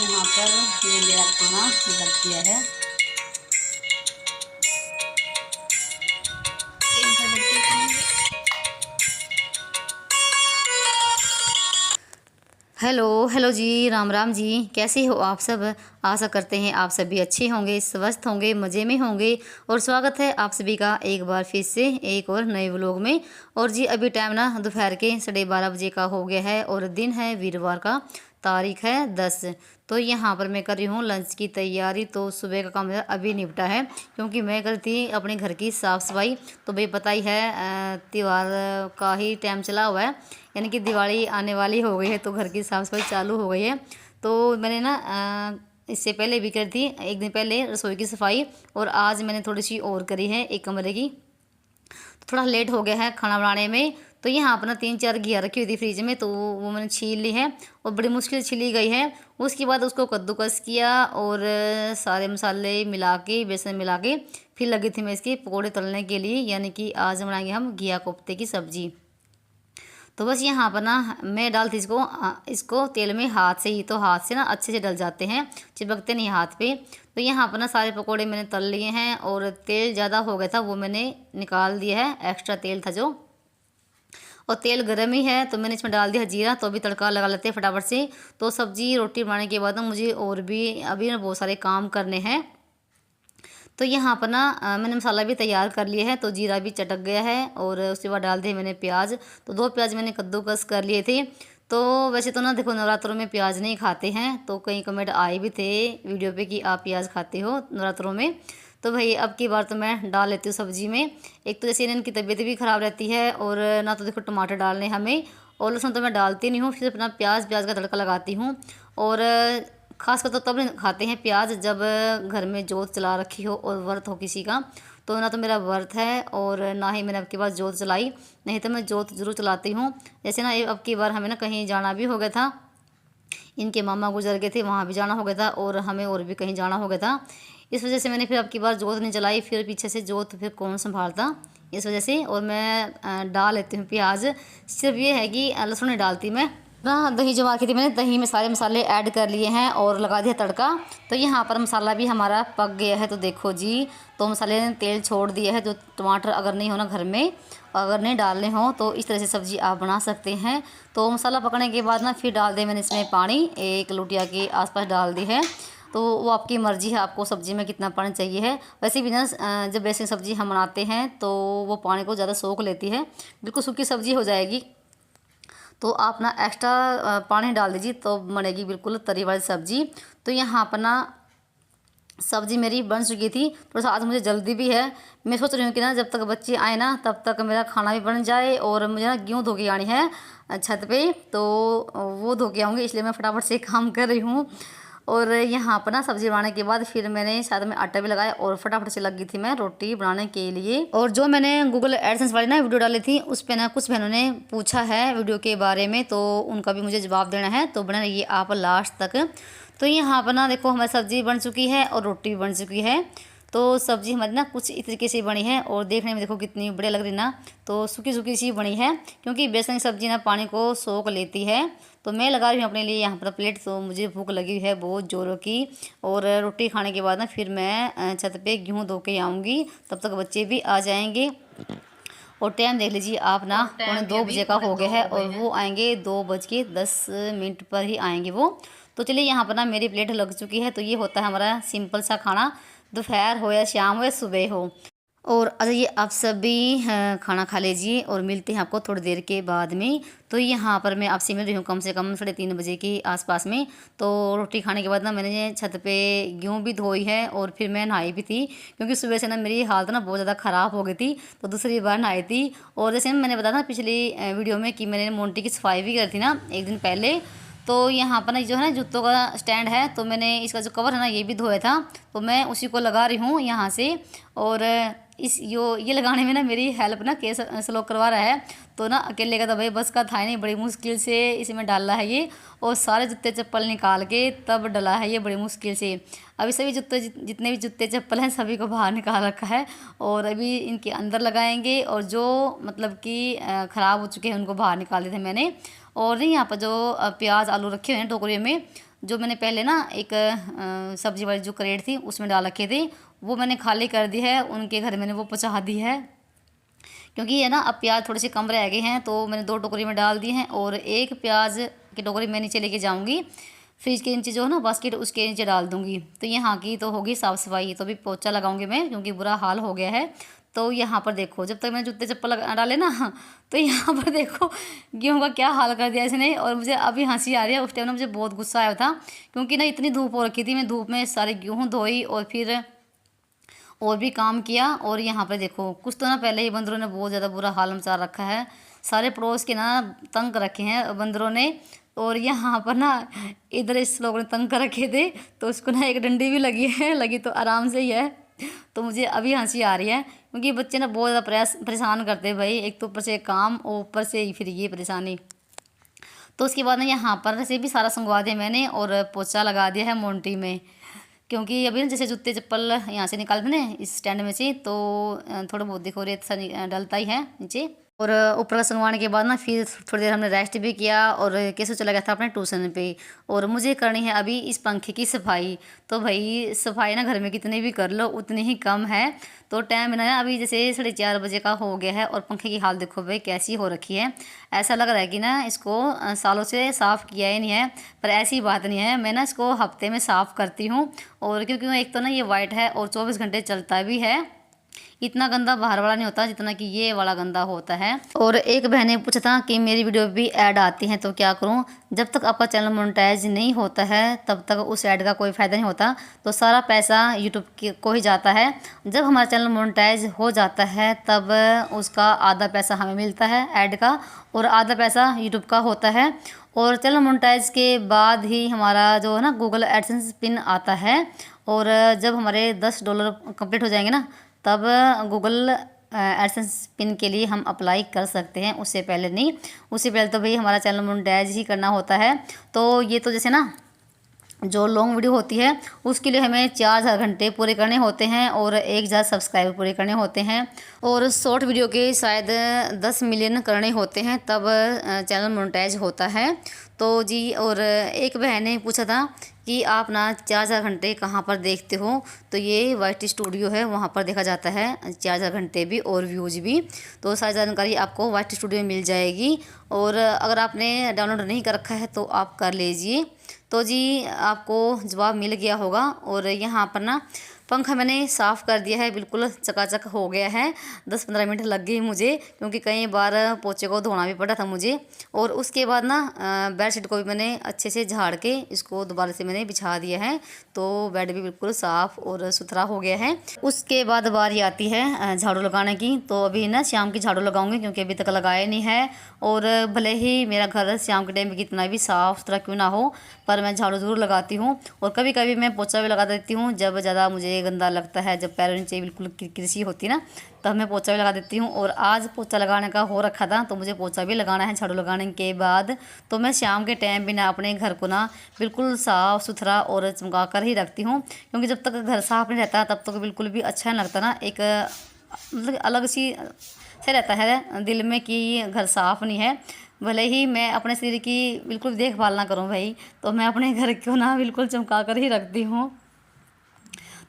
यहाँ पर ये मेरा खाना लग गया है। हेलो हेलो जी, राम राम जी। कैसे हो आप सब? आशा करते हैं आप सभी अच्छे होंगे, स्वस्थ होंगे, मज़े में होंगे। और स्वागत है आप सभी का एक बार फिर से एक और नए व्लॉग में। और जी अभी टाइम ना दोपहर के 12:30 बजे का हो गया है और दिन है वीरवार का, तारीख है 10। तो यहाँ पर मैं कर रही हूँ लंच की तैयारी। तो सुबह का काम मेरा अभी निपटा है क्योंकि मैं करी थी अपने घर की साफ़ सफाई। तो भाई पता ही है त्यौहार का ही टाइम चला हुआ है, यानी कि दिवाली आने वाली हो गई है तो घर की साफ़ सफाई चालू हो गई है। तो मैंने ना इससे पहले भी करी थी एक दिन पहले रसोई की सफाई, और आज मैंने थोड़ी सी और करी है एक कमरे की। थोड़ा लेट हो गया है खाना बनाने में। तो यहाँ अपना 3-4 घिया रखी हुई थी फ्रिज में, तो वो मैंने छील ली है और बड़ी मुश्किल छीली गई है। उसके बाद उसको कद्दूकस किया और सारे मसाले मिला के, बेसन मिला के फिर लगी थी मैं इसके पकौड़े तलने के लिए, यानी कि आज बनाएंगे हम घिया कोफ्ते की सब्ज़ी। तो बस यहाँ पर ना मैं डालती इसको तेल में हाथ से ही, तो हाथ से ना अच्छे से डल जाते हैं, चिपकते नहीं हाथ पे। तो यहाँ पर ना सारे पकोड़े मैंने तल लिए हैं और तेल ज़्यादा हो गया था वो मैंने निकाल दिया है, एक्स्ट्रा तेल था जो। और तेल गर्म ही है तो मैंने इसमें डाल दिया जीरा। तो अभी तड़का लगा लेते हैं फटाफट से। तो सब्ज़ी रोटी बनाने के बाद ना मुझे और भी अभी ना बहुत सारे काम करने हैं। तो यहाँ पर ना मैंने मसाला भी तैयार कर लिया है। तो जीरा भी चटक गया है और उसके बाद डाल दिए मैंने प्याज। तो 2 प्याज मैंने कद्दूकस कर लिए थे। तो वैसे तो ना देखो नवरात्रों में प्याज नहीं खाते हैं, तो कई कमेंट आए भी थे वीडियो पे कि आप प्याज खाते हो नवरात्रों में। तो भाई अब की बार तो मैं डाल लेती हूँ सब्ज़ी में। एक तो जैसे इनकी तबीयत भी ख़राब रहती है और ना तो देखो टमाटर डालने हमें, और लहसुन तो मैं डालती नहीं हूँ, फिर अपना प्याज का तड़का लगाती हूँ। और खास कर तो तब खाते हैं प्याज जब घर में जोत चला रखी हो और व्रत हो किसी का। तो ना तो मेरा व्रत है और ना ही मैंने अब की बार जोत चलाई, नहीं तो मैं जोत ज़रूर चलाती हूँ। जैसे ना अब की बार हमें ना कहीं जाना भी हो गया था, इनके मामा गुजर गए थे, वहाँ भी जाना हो गया था और हमें और भी कहीं जाना हो गया था। इस वजह से मैंने फिर अब की बार जोत नहीं चलाई, फिर पीछे से जोत फिर कौन संभालता, इस वजह से। और मैं डाल लेती हूँ प्याज। सिर्फ ये है कि लहसुन नहीं डालती मैं ना। दही जो मार्की थी मैंने, दही में सारे मसाले ऐड कर लिए हैं और लगा दिया तड़का। तो यहाँ पर मसाला भी हमारा पक गया है। तो देखो जी, तो मसाले ने तेल छोड़ दिया है। जो टमाटर अगर नहीं हो ना घर में, अगर नहीं डालने हो तो इस तरह से सब्ज़ी आप बना सकते हैं। तो मसाला पकने के बाद ना फिर डाल दें मैंने इसमें पानी, 1 लोटिया के आसपास डाल दी है। तो वो आपकी मर्ज़ी है आपको सब्ज़ी में कितना पानी चाहिए है। वैसे भी ना जब बेसिक सब्ज़ी हम बनाते हैं तो वो पानी को ज़्यादा सोख लेती है, बिल्कुल सूखी सब्ज़ी हो जाएगी। तो आप ना एक्स्ट्रा पानी डाल दीजिए तो बनेगी बिल्कुल तरी वाली सब्ज़ी। तो यहाँ पर ना सब्ज़ी मेरी बन चुकी थी। थोड़ा सा आज मुझे जल्दी भी है, मैं सोच रही हूँ कि ना जब तक बच्चे आए ना तब तक मेरा खाना भी बन जाए। और मुझे ना गेहूँ धो के आनी है छत पे, तो वो धो के आऊँगी, इसलिए मैं फटाफट से काम कर रही हूँ। और यहाँ पर ना सब्ज़ी बनाने के बाद फिर मैंने साथ में आटा भी लगाया और फटाफट से लगी थी मैं रोटी बनाने के लिए। और जो मैंने गूगल एडसेंस वाली ना वीडियो डाली थी उस पर ना कुछ बहनों ने पूछा है वीडियो के बारे में, तो उनका भी मुझे जवाब देना है, तो बने रहिए आप लास्ट तक। तो यहाँ पर ना देखो हमारी सब्ज़ी बन चुकी है और रोटी भी बन चुकी है। तो सब्ज़ी हमारी ना कुछ इस तरीके से बनी है और देखने में देखो कितनी बढ़िया लग रही ना। तो सूखी सूखी सी बनी है क्योंकि बेसन की सब्ज़ी ना पानी को सोख लेती है। तो मैं लगा रही हूँ अपने लिए यहाँ पर प्लेट। तो मुझे भूख लगी है बहुत ज़ोरों की, और रोटी खाने के बाद ना फिर मैं छत पे गेहूँ धो के आऊँगी, तब तक बच्चे भी आ जाएंगे। और टाइम देख लीजिए आप ना, 2:45 का हो गया है और वो आएंगे 2:10 पर ही आएंगे वो। तो चलिए यहाँ पर ना मेरी प्लेट लग चुकी है। तो ये होता है हमारा सिंपल सा खाना, दोपहर हो या शाम हो या सुबह हो। और अच्छा ये आप सभी खाना खा लीजिए और मिलते हैं आपको थोड़ी देर के बाद में। तो यहाँ पर मैं आपसे मिल रही हूँ कम से कम 3:30 बजे के आसपास में। तो रोटी खाने के बाद ना मैंने छत पे गेहूँ भी धोई है और फिर मैं नहाई भी थी क्योंकि सुबह से ना मेरी हालत ना बहुत ज़्यादा ख़राब हो गई थी, तो दूसरी बार नहाई थी। और जैसे मैंने बताया था पिछली वीडियो में कि मैंने मोंटी की सफाई भी करी थी ना एक दिन पहले। तो यहाँ पर ना जो है ना जूतों का स्टैंड है, तो मैंने इसका जो कवर है ना ये भी धोया था, तो मैं उसी को लगा रही हूँ यहाँ से। और ये लगाने में ना मेरी हेल्प ना केस स्लो करवा रहा है। तो ना अकेले का तो भाई बस का था ही नहीं, बड़ी मुश्किल से इसमें डाला है ये, और सारे जूते चप्पल निकाल के तब डला है ये बड़ी मुश्किल से। अभी सभी जूते जितने भी जूते चप्पल हैं सभी को बाहर निकाल रखा है और अभी इनके अंदर लगाएंगे, और जो मतलब कि ख़राब हो चुके हैं उनको बाहर निकाल दिए थे मैंने। और नहीं यहाँ पर जो प्याज आलू रखे हुए हैं टोकरी में, जो मैंने पहले ना एक सब्ज़ी वाली जो क्रेट थी उसमें डाल रखे थे, वो मैंने खाली कर दी है, उनके घर मैंने वो पहुँचा दी है। क्योंकि ये ना अब प्याज थोड़े से कम रह गए हैं, तो मैंने 2 टोकरी में डाल दिए हैं और एक प्याज की टोकरी मैं नीचे लेके जाऊँगी, फ्रिज के नीचे जो है ना बास्केट उसके नीचे डाल दूँगी। तो यहाँ की तो होगी साफ़ सफाई, तो अभी पोछा लगाऊँगी मैं क्योंकि बुरा हाल हो गया है। तो यहाँ पर देखो, जब तक मैंने जूते चप्पल डाले ना तो यहाँ पर देखो गेहूँ का क्या हाल कर दिया इसने। और मुझे अभी हंसी आ रही है, उस टाइम ना मुझे बहुत गुस्सा आया था, क्योंकि ना इतनी धूप हो रखी थी, मैं धूप में सारे गेहूँ धोई और फिर और भी काम किया। और यहाँ पर देखो कुछ तो ना पहले ही बंदरों ने बहुत ज़्यादा बुरा हाल मचा रखा है, सारे पड़ोस के ना तंग कर रखे हैं बंदरों ने। और यहाँ पर ना इधर इस लोगों ने तंग कर रखे थे, तो उसको ना एक डंडी भी लगी है, लगी तो आराम से ही है। तो मुझे अभी हंसी आ रही है, क्योंकि बच्चे ना बहुत ज़्यादा परेशान करते हैं भाई, एक तो ऊपर से काम और ऊपर से ही फिर ये परेशानी। तो उसके बाद ना यहाँ पर से भी सारा संगवा दिया मैंने और पोछा लगा दिया है मोन्टी में। क्योंकि अभी ना जैसे जूते चप्पल यहाँ से निकालते ना इस स्टैंड में से, तो थोड़ा बहुत देखो रेत सा डलता ही है नीचे। और ऊपर का संगवाने के बाद ना फिर थोड़ी देर हमने रेस्ट भी किया और कैसे चला गया था अपने ट्यूशन पे। और मुझे करनी है अभी इस पंखे की सफाई। तो भाई सफाई ना घर में कितनी भी कर लो उतनी ही कम है। तो टाइम ना अभी जैसे 4:30 बजे का हो गया है और पंखे की हाल देखो भाई कैसी हो रखी है। ऐसा लग रहा है कि ना इसको सालों से साफ़ किया ही नहीं है, पर ऐसी बात नहीं है, मैं ना इसको हफ्ते में साफ़ करती हूँ। और क्योंकि एक तो ना ये वाइट है और 24 घंटे चलता भी है, इतना गंदा बाहर वाला नहीं होता जितना कि ये वाला गंदा होता है। और एक बहन ने पूछा था कि मेरी वीडियो भी ऐड आती हैं तो क्या करूं। जब तक आपका चैनल मोनेटाइज नहीं होता है तब तक उस ऐड का कोई फ़ायदा नहीं होता, तो सारा पैसा यूट्यूब को ही जाता है। जब हमारा चैनल मोनेटाइज हो जाता है तब उसका आधा पैसा हमें मिलता है ऐड का और आधा पैसा यूट्यूब का होता है। और चैनल मोनेटाइज के बाद ही हमारा जो है ना गूगल एडसेंस पिन आता है। और जब हमारे $10 कंप्लीट हो जाएंगे ना, तब गूगल एडसेंस पिन के लिए हम अप्लाई कर सकते हैं, उससे पहले नहीं। उससे पहले तो भाई हमारा चैनल मोनेटाइज ही करना होता है। तो ये तो जैसे ना जो लॉन्ग वीडियो होती है उसके लिए हमें 4000 घंटे पूरे करने होते हैं और 1000 सब्सक्राइबर पूरे करने होते हैं। और शॉर्ट वीडियो के शायद 10 मिलियन करने होते हैं, तब चैनल मोनेटाइज होता है। तो जी, और एक बहन ने पूछा था कि आप ना 4000 घंटे कहाँ पर देखते हो। तो ये YT स्टूडियो है, वहाँ पर देखा जाता है 4000 घंटे भी और व्यूज़ भी। तो सारी जानकारी आपको YT स्टूडियो में मिल जाएगी। और अगर आपने डाउनलोड नहीं कर रखा है तो आप कर लीजिए। तो जी आपको जवाब मिल गया होगा। और यहाँ पर ना पंखा मैंने साफ़ कर दिया है, बिल्कुल चकाचक हो गया है। 10-15 मिनट लग गई मुझे, क्योंकि कई बार पोछे को धोना भी पड़ा था मुझे। और उसके बाद ना बेडशीट को भी मैंने अच्छे से झाड़ के इसको दोबारा से मैंने बिछा दिया है, तो बेड भी बिल्कुल साफ़ और सुथरा हो गया है। उसके बाद बारी आती है झाड़ू लगाने की। तो अभी ना शाम की झाड़ू लगाऊंगी, क्योंकि अभी तक लगाया नहीं है। और भले ही मेरा घर शाम के टाइम में कितना भी साफ़ सुथरा क्यों ना हो, पर मैं झाड़ू ज़रूर लगाती हूँ। और कभी कभी मैं पोछा भी लगा देती हूँ, जब ज़्यादा मुझे गंदा लगता है, जब पैरों नीचे बिल्कुल किरकिरी होती ना, तब मैं पोछा भी लगा देती हूँ। और आज पोछा लगाने का हो रखा था, तो मुझे पोछा भी लगाना है झाड़ू लगाने के बाद। तो मैं शाम के टाइम भी ना अपने घर को ना बिल्कुल साफ़ सुथरा और चमका कर ही रखती हूँ, क्योंकि जब तक घर साफ़ नहीं रहता तब तक बिल्कुल भी अच्छा नहीं लगता ना। एक मतलब अलग सी से रहता है दिल में कि घर साफ़ नहीं है। भले ही मैं अपने शरीर की बिल्कुल देखभाल ना करूं भाई, तो मैं अपने घर को ना बिल्कुल चमका कर ही रखती हूँ।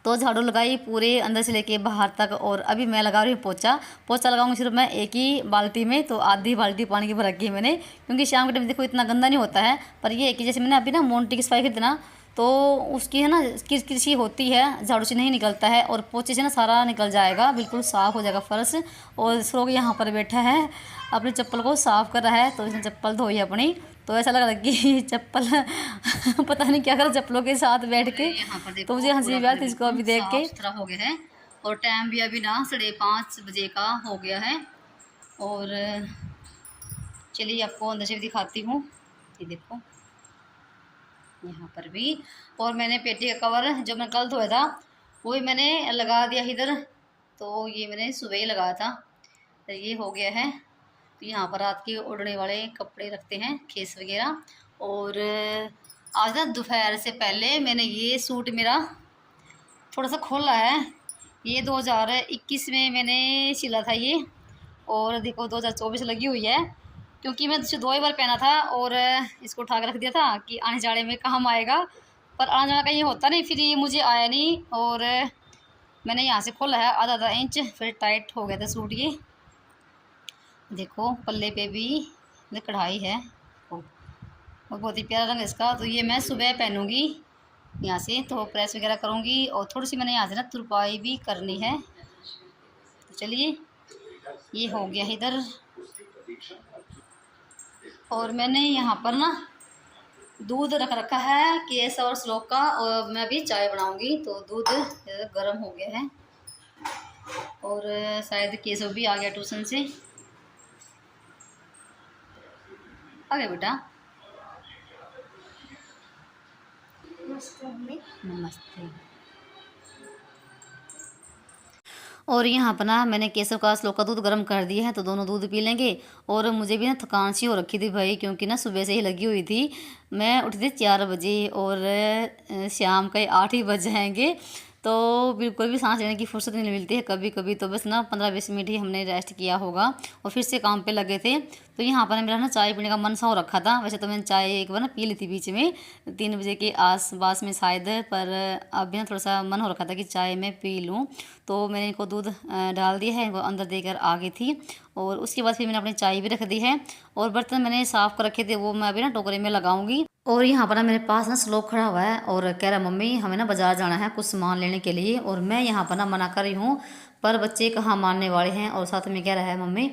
तो झाड़ू लगाई पूरे अंदर से लेके बाहर तक। और अभी मैं लगा रही हूँ पोछा। पोछा लगाऊंगी सिर्फ मैं एक ही बाल्टी में, तो आधी बाल्टी पानी की भर रखी है मैंने, क्योंकि शाम के टाइम देखो इतना गंदा नहीं होता है। पर ये है कि जैसे मैंने अभी ना मोन्टी की सफाई की थी ना, तो उसकी है ना किरकिरी होती है, झाड़ू से नहीं निकलता है। और पोछे से ना सारा निकल जाएगा, बिल्कुल साफ़ हो जाएगा फर्श। और श्लोक यहाँ पर बैठा है, अपनी चप्पल को साफ़ कर रहा है, तो इसने चप्पल धोई अपनी। तो ऐसा लग रहा है कि चप्पल पता नहीं क्या कर चप्पलों के साथ बैठ के। तो मुझे हंसी भी आती इसको अभी देख के। साफ हो गया है और टाइम भी अभी ना 5:30 बजे का हो गया है। और चलिए आपको अंदर से भी दिखाती हूँ, ये देखो यहाँ पर भी। और मैंने पेटी का कवर जो मैं कल धोया था वो ही मैंने लगा दिया इधर। तो ये मैंने सुबह ही लगाया था, तो ये हो गया है। तो यहाँ पर रात के ओढ़ने वाले कपड़े रखते हैं, खेस वगैरह। और आज ना दोपहर से पहले मैंने ये सूट मेरा थोड़ा सा खोला है। ये 2021 में मैंने सिला था ये, और देखो 2024 लगी हुई है। क्योंकि मैं इसे 2 ही बार पहना था और इसको उठा के रख दिया था कि आने जाने में काम आएगा, पर आने जाने का ये होता नहीं, फिर ये मुझे आया नहीं। और मैंने यहाँ से खोला है आधा इंच, फिर टाइट हो गया था सूट। ये देखो पल्ले पे भी कढ़ाई है और बहुत ही प्यारा रंग है इसका। तो ये मैं सुबह पहनूंगी यहाँ से, तो प्रेस वगैरह करूँगी और थोड़ी सी मैंने यहाँ से ना तुरपाई भी करनी है। तो चलिए ये हो गया इधर। और मैंने यहाँ पर ना दूध रख रखा है केस और श्लोक का, और मैं अभी चाय बनाऊंगी। तो दूध गर्म हो गया है और शायद केसव भी आ गया ट्यूशन से। आ गया बेटा, नमस्ते। और यहाँ पर ना मैंने केसव का श्लोक का दूध गर्म कर दिया है, तो दोनों दूध पी लेंगे। और मुझे भी ना थकान सी हो रखी थी भाई, क्योंकि ना सुबह से ही लगी हुई थी। मैं उठी थी 4 बजे और शाम के 8 ही बज जाएंगे, तो बिल्कुल भी सांस लेने की फुर्सत नहीं मिलती है कभी कभी। तो बस ना 15-20 मिनट ही हमने रेस्ट किया होगा और फिर से काम पे लगे थे। तो यहाँ पर मेरा ना चाय पीने का मन सा हो रखा था। वैसे तो मैंने चाय एक बार ना पी ली थी बीच में 3 बजे के आस पास में शायद, पर अभी ना थोड़ा सा मन हो रखा था कि चाय मैं पी लूँ। तो मैंने इनको दूध डाल दिया है, इनको अंदर देकर आ गई थी। और उसके बाद फिर मैंने अपनी चाय भी रख दी है और बर्तन मैंने साफ़ कर रखे थे, वो मैं अभी ना टोकरे में लगाऊंगी। और यहाँ पर ना मेरे पास ना श्लोक खड़ा हुआ है और कह रहा मम्मी हमें ना बाज़ार जाना है कुछ सामान लेने के लिए। और मैं यहाँ पर ना मना कर रही हूँ, पर बच्चे कहाँ मानने वाले हैं। और साथ में कह रहा है मम्मी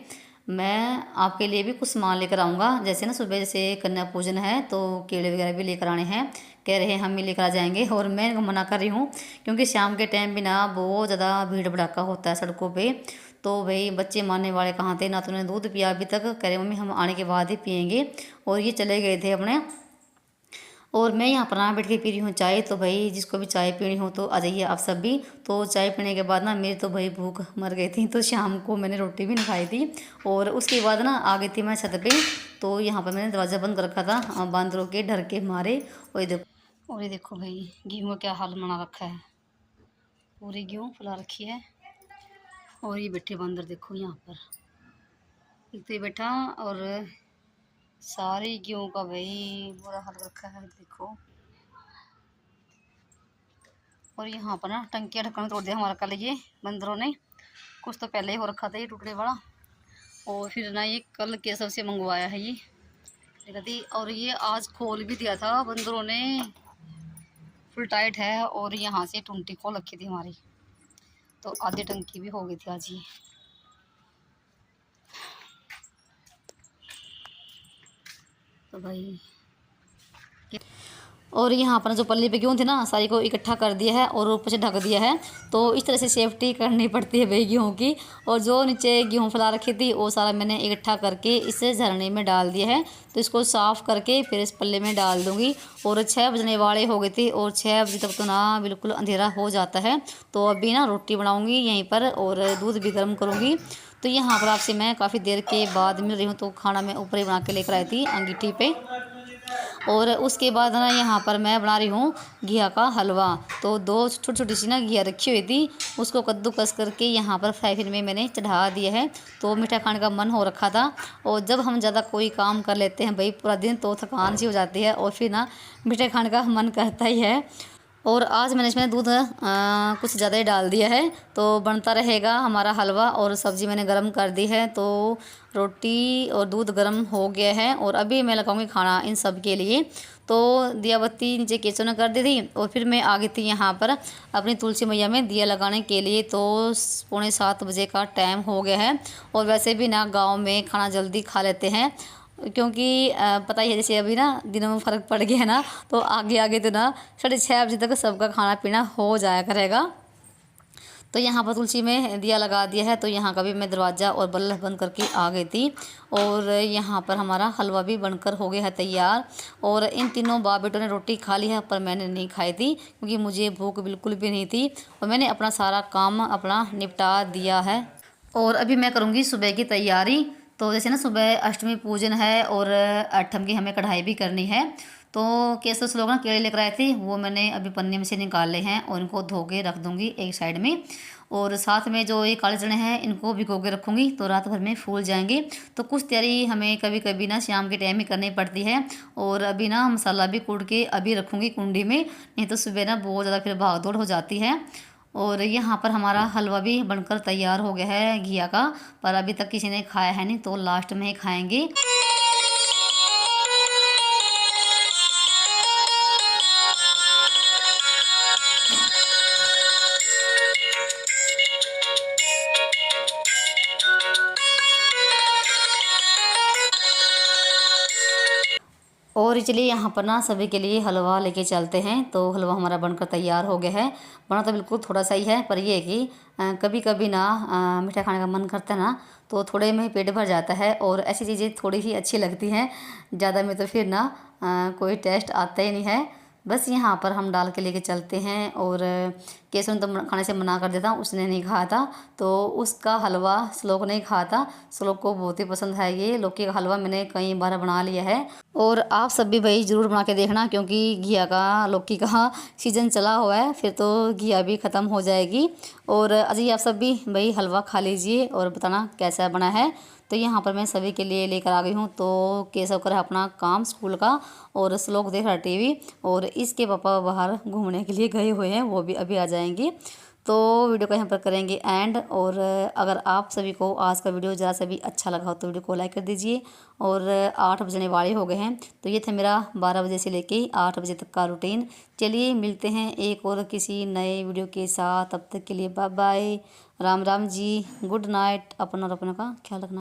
मैं आपके लिए भी कुछ सामान लेकर आऊँगा, जैसे ना सुबह जैसे कन्या पूजन है तो केले वगैरह भी लेकर आने हैं। कह रहे हैं हम भी लेकर आ जाएंगे। और मैं इनको मना कर रही हूँ क्योंकि शाम के टाइम भी ना बहुत ज़्यादा भीड़ भड़ाका होता है सड़कों पे। तो भाई बच्चे मानने वाले कहाँ थे, ना तो उन्होंने दूध पिया अभी तक। कह रहे मम्मी हम आने के बाद ही पियेंगे, और ये चले गए थे अपने। और मैं यहाँ पर ना बैठ के पी रही हूँ चाय। तो भाई जिसको भी चाय पीनी हो तो आ जाइए आप सब भी। तो चाय पीने के बाद ना मेरी तो भाई भूख मर गई थी, तो शाम को मैंने रोटी भी नहीं खाई थी। और उसके बाद ना आ गई थी मैं छत पे। तो यहाँ पर मैंने दरवाज़ा बंद कर रखा था बांदरों के डर के मारे। और ये देखो भाई गेहूँ का क्या हाल बना रखा है, पूरी गेहूँ फुला रखी है। और ये बैठे बंदर देखो यहाँ पर, एक तो ये बैठा और सारी गेहूँ का भाई बुरा हाल रखा है देखो। और यहाँ पर ना टंकियाँ ढक्कन तोड़ दिया हमारा कल ये बंदरों ने, कुछ तो पहले ही हो रखा था ये टुकड़े वाला। और फिर ना ये कल केसव से मंगवाया है ये थी, और ये आज खोल भी दिया था बंदरों ने, फुल टाइट है। और यहाँ से टूंटी खोल रखी थी हमारी, तो आधी टंकी भी हो गई थी आज ये। तो भाई और यहाँ पर जो पल्ली पे गेहूँ थे ना सारी को इकट्ठा कर दिया है और ऊपर से ढक दिया है। तो इस तरह से सेफ्टी करनी पड़ती है भाई गेहूँ की। और जो नीचे गेहूँ फैला रखी थी वो सारा मैंने इकट्ठा करके इस झरने में डाल दिया है। तो इसको साफ़ करके फिर इस पल्ले में डाल दूँगी। और 6 बजने वाले हो गए थे और 6 बजे तक तो ना बिल्कुल अंधेरा हो जाता है। तो अभी ना रोटी बनाऊँगी यहीं पर और दूध भी गर्म करूँगी। तो यहाँ पर आपसे मैं काफ़ी देर के बाद मिल रही हूँ। तो खाना मैं ऊपर ही बना के लेकर आई थी अंगीठी पे। और उसके बाद ना यहाँ पर मैं बना रही हूँ घिया का हलवा। तो 2 छोटी छोटी सी ना घिया रखी हुई थी, उसको कद्दूकस करके यहाँ पर फ्राई पैन में मैंने चढ़ा दिया है। तो मीठा खाने का मन हो रखा था, और जब हम ज़्यादा कोई काम कर लेते हैं भाई पूरा दिन तो थकान सी हो जाती है और फिर ना मीठे खाने का मन करता ही है। और आज मैंने इसमें दूध कुछ ज़्यादा ही डाल दिया है, तो बनता रहेगा हमारा हलवा। और सब्ज़ी मैंने गरम कर दी है, तो रोटी और दूध गरम हो गया है। और अभी मैं लगाऊंगी खाना इन सब के लिए। तो दिया बत्ती नीचे केचों ने कर दी थी और फिर मैं आ गई थी यहाँ पर अपनी तुलसी मैया में दिया लगाने के लिए। तो 6:45 बजे का टाइम हो गया है। और वैसे भी ना गाँव में खाना जल्दी खा लेते हैं, क्योंकि पता ही है जैसे अभी ना दिनों में फ़र्क पड़ गया है ना, तो आगे आगे तो ना 6:30 बजे तक सबका खाना पीना हो जाया करेगा। तो यहाँ पर तुलसी में दिया लगा दिया है। तो यहाँ का भी मैं दरवाज़ा और बल्ब बंद करके आ गई थी। और यहाँ पर हमारा हलवा भी बनकर हो गया है तैयार। और इन तीनों बाप बेटों ने रोटी खा ली है, पर मैंने नहीं खाई थी क्योंकि मुझे भूख बिल्कुल भी नहीं थी। और मैंने अपना सारा काम अपना निपटा दिया है। और अभी मैं करूँगी सुबह की तैयारी। तो जैसे ना सुबह अष्टमी पूजन है और अठम की हमें कढ़ाई भी करनी है। तो कैसे लोग ना केले लेकर आए थे, वो मैंने अभी पन्नी में से निकाले हैं और इनको धो के रख दूँगी एक साइड में। और साथ में जो ये काले चने हैं इनको भिगो के रखूँगी तो रात भर में फूल जाएंगे। तो कुछ तैयारी हमें कभी कभी ना शाम के टाइम ही करनी पड़ती है। और अभी ना मसाला भी कूट के अभी रखूँगी कुंडी में, नहीं तो सुबह ना बहुत ज़्यादा फिर भाग दौड़ हो जाती है। और यहाँ पर हमारा हलवा भी बनकर तैयार हो गया है घिया का, पर अभी तक किसी ने खाया है नहीं, तो लास्ट में ही खाएंगे। और चलिए यहाँ पर ना सभी के लिए हलवा लेके चलते हैं। तो हलवा हमारा बनकर तैयार हो गया है। बना तो बिल्कुल थोड़ा सा ही है, पर ये है कि कभी कभी ना मीठा खाने का मन करता है ना, तो थोड़े में ही पेट भर जाता है और ऐसी चीज़ें थोड़ी ही अच्छी लगती हैं। ज़्यादा में तो फिर ना कोई टेस्ट आता ही नहीं है। बस यहाँ पर हम डाल के लेके चलते हैं। और केसर ने तो खाने से मना कर देता, उसने नहीं खाया था, तो उसका हलवा श्लोक नहीं खाया था। श्लोक को बहुत ही पसंद है ये लौकी का हलवा, मैंने कई बार बना लिया है। और आप सब भी भाई ज़रूर बना के देखना, क्योंकि घिया का लौकी का सीज़न चला हुआ है, फिर तो घिया भी ख़त्म हो जाएगी। और अजय आप सब भी भाई हलवा खा लीजिए और बताना कैसा बना है। तो यहाँ पर मैं सभी के लिए लेकर आ गई हूँ। तो केशव कर अपना काम स्कूल का और श्लोक देख रहा टीवी, और इसके पापा बाहर घूमने के लिए गए हुए हैं, वो भी अभी आ जाएंगे। तो वीडियो को यहाँ पर करेंगे एंड। और अगर आप सभी को आज का वीडियो ज़रा सा भी अच्छा लगा हो तो वीडियो को लाइक कर दीजिए। और 8 बजने वाले हो गए हैं, तो ये था मेरा 12 बजे से लेके 8 बजे तक का रूटीन। चलिए मिलते हैं एक और किसी नए वीडियो के साथ, तब तक के लिए bye bye, Ram Ram ji, good night. अपना और अपनों का ख्याल रखना।